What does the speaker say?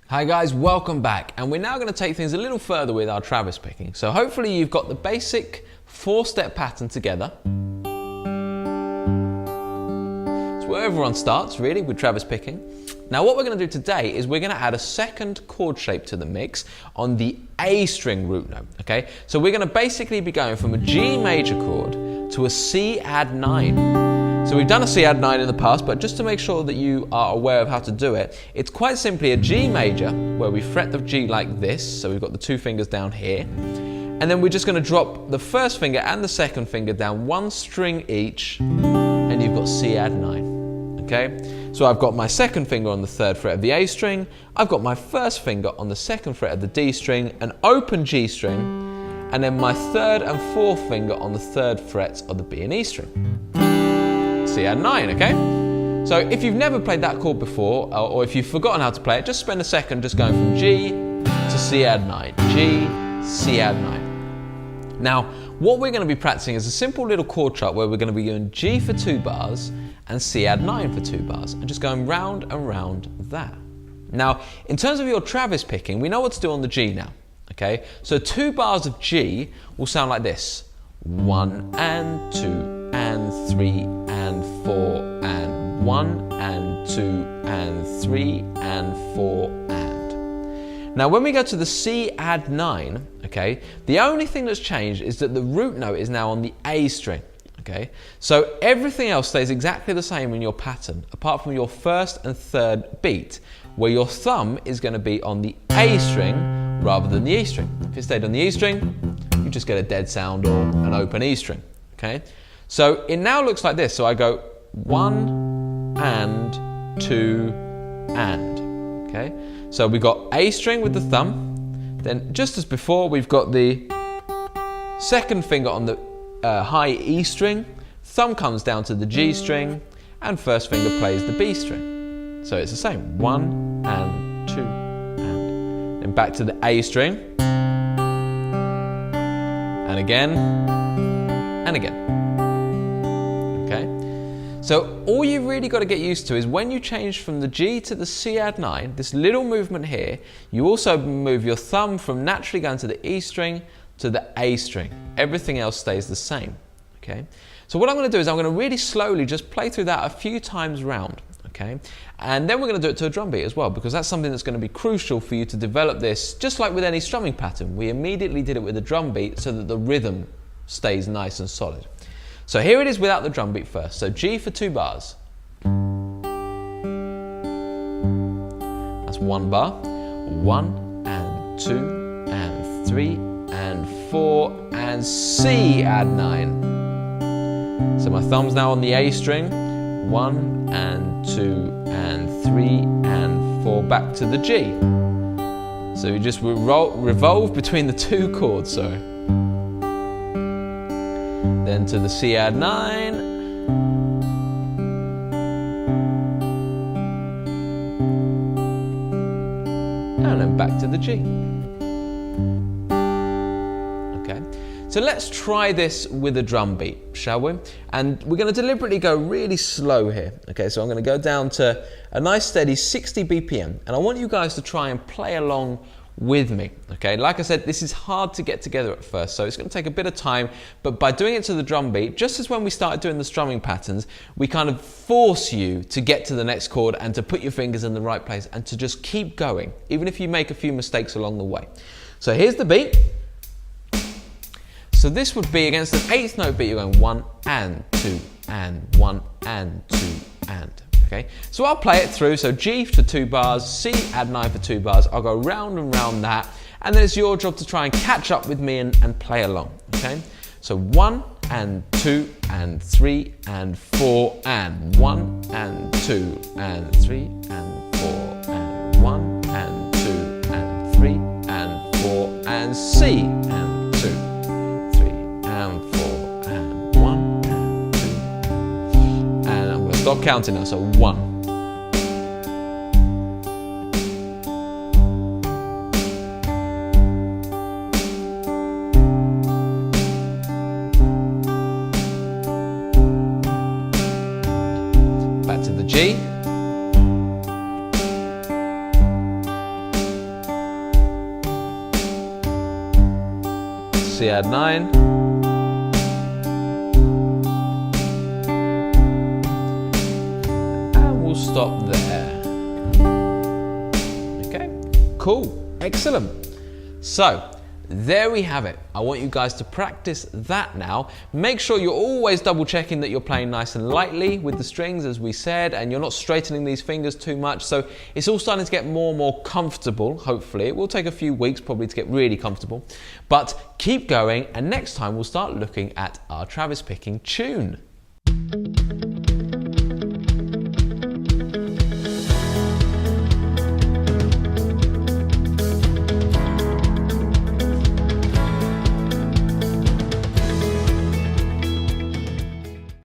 Hi guys, welcome back, and we're now going to take things a little further with our Travis picking. So hopefully you've got the basic 4-step pattern together. It's where everyone starts really with Travis picking. Now what we're going to do today is we're going to add a second chord shape to the mix on the A string root note, okay? So we're going to basically be going from a G major chord to a C add 9. So we've done a C add 9 in the past, but just to make sure that you are aware of how to do it, it's quite simply a G major where we fret the G like this, so we've got the 2 fingers down here, and then we're just going to drop the first finger and the second finger down 1 string each, and you've got C add 9, okay? So I've got my second finger on the 3rd fret of the A string, I've got my first finger on the 2nd fret of the D string, an open G string, and then my 3rd and 4th finger on the 3rd frets of the B and E string. C add 9, okay? So if you've never played that chord before, or if you've forgotten how to play it, just spend a second just going from G to C add 9, G, C add 9. Now, what we're going to be practicing is a simple little chord chart where we're going to be doing G for 2 bars and C add 9 for 2 bars, and just going round and round that. Now, in terms of your Travis picking, we know what to do on the G now, okay? So 2 bars of G will sound like this: 1 and 2 and 3 and 4 and 1 and 2 and 3 and 4 and. Now when we go to the C add 9, okay, the only thing that's changed is that the root note is now on the A string, okay? So everything else stays exactly the same in your pattern, apart from your 1st and 3rd beat, where your thumb is going to be on the A string rather than the E string. If it stayed on the E string, you just get a dead sound or an open E string, okay? So it now looks like this. So I go 1 and 2 and, okay? So we've got A string with the thumb, then just as before we've got the 2nd finger on the high E string, thumb comes down to the G string, and 1st finger plays the B string. So it's the same, 1 and 2 and. Then back to the A string, and again, and again. Okay? So all you've really got to get used to is when you change from the G to the C add 9, this little movement here, you also move your thumb from naturally going to the E string to the A string. Everything else stays the same. Okay? So what I'm going to do is I'm going to really slowly just play through that a few times round. Okay? And then we're going to do it to a drum beat as well, because that's something that's going to be crucial for you to develop this, just like with any strumming pattern. We immediately did it with a drum beat so that the rhythm stays nice and solid. So here it is without the drum beat first. So G for 2 bars. That's 1 bar. 1 and 2 and 3 and 4 and C add 9. So my thumb's now on the A string. 1 and 2 and 3 and 4 back to the G. So you just revolve between the 2 chords, sorry. Then to the C add 9, and then back to the G. Okay, so let's try this with a drum beat, shall we? And we're going to deliberately go really slow here. Okay, so I'm going to go down to a nice steady 60 BPM, and I want you guys to try and play along with me, okay? Like I said, this is hard to get together at first, so it's going to take a bit of time, but by doing it to the drum beat, just as when we started doing the strumming patterns, we kind of force you to get to the next chord and to put your fingers in the right place and to just keep going, even if you make a few mistakes along the way. So here's the beat. So this would be against an 8th note beat, you're going 1 and 2 and 1 and 2 and. Okay, so I'll play it through. So G for 2 bars, C add 9 for 2 bars. I'll go round and round that, and then it's your job to try and catch up with me and play along. Okay, so 1 and 2 and 3 and 4 and 1 and 2 and 3 and 4 and 1 and 2 and 3 and 4 and C and 2, 3 and 4 and 1 and 2, and I'm going to stop counting now. So 1. Back to the G. C add 9. And we'll stop there. Okay, cool, excellent. So, there we have it. I want you guys to practice that now. Make sure you're always double checking that you're playing nice and lightly with the strings, as we said, and you're not straightening these fingers too much. So it's all starting to get more and more comfortable, hopefully. It will take a few weeks probably to get really comfortable, but keep going, and next time we'll start looking at our Travis picking tune.